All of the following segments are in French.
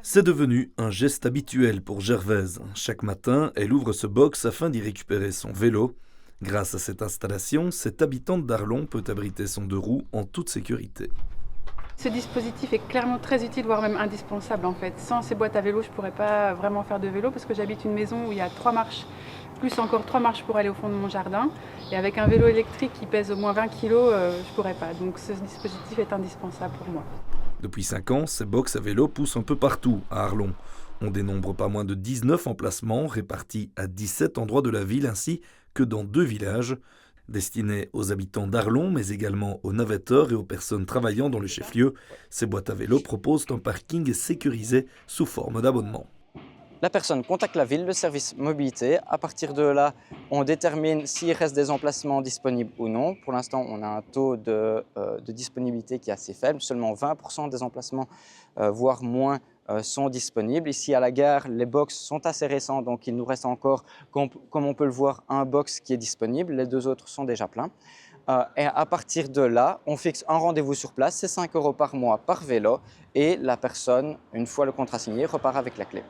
C'est devenu un geste habituel pour Gervaise. Chaque matin, elle ouvre ce box afin d'y récupérer son vélo. Grâce à cette installation, cette habitante d'Arlon peut abriter son deux roues en toute sécurité. Ce dispositif est clairement très utile, voire même indispensable en fait. Sans ces boîtes à vélo, je ne pourrais pas vraiment faire de vélo parce que j'habite une maison où il y a 3 marches, plus encore 3 marches pour aller au fond de mon jardin. Et avec un vélo électrique qui pèse au moins 20 kg, je ne pourrais pas. Donc ce dispositif est indispensable pour moi. Depuis 5 ans, ces box à vélo poussent un peu partout à Arlon. On dénombre pas moins de 19 emplacements répartis à 17 endroits de la ville ainsi que dans 2 villages. Destinés aux habitants d'Arlon, mais également aux navetteurs et aux personnes travaillant dans le chef-lieu, ces boîtes à vélo proposent un parking sécurisé sous forme d'abonnement. La personne contacte la ville, le service mobilité. À partir de là, on détermine s'il reste des emplacements disponibles ou non. Pour l'instant, on a un taux de disponibilité qui est assez faible. Seulement 20% des emplacements, voire moins, sont disponibles. Ici à la gare, les box sont assez récents, donc il nous reste encore, comme on peut le voir, un box qui est disponible. Les 2 autres sont déjà pleins. Et à partir de là, on fixe un rendez-vous sur place. C'est 5 € par mois par vélo. Et la personne, une fois le contrat signé, repart avec la clé.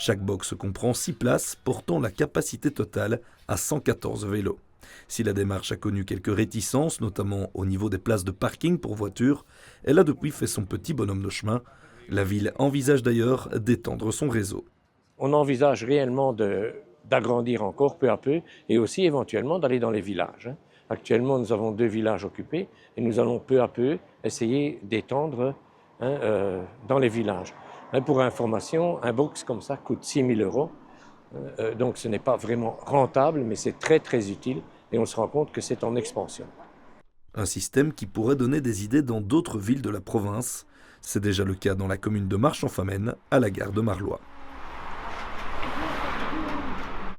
Chaque box comprend 6 places, portant la capacité totale à 114 vélos. Si la démarche a connu quelques réticences, notamment au niveau des places de parking pour voitures, elle a depuis fait son petit bonhomme de chemin. La ville envisage d'ailleurs d'étendre son réseau. On envisage réellement d'agrandir encore peu à peu et aussi éventuellement d'aller dans les villages. Actuellement, nous avons 2 villages occupés et nous allons peu à peu essayer d'étendre dans les villages. Pour information, un box comme ça coûte 6 000 €, donc ce n'est pas vraiment rentable, mais c'est très très utile et on se rend compte que c'est en expansion. Un système qui pourrait donner des idées dans d'autres villes de la province. C'est déjà le cas dans la commune de Marche-en-Famenne, à la gare de Marlois.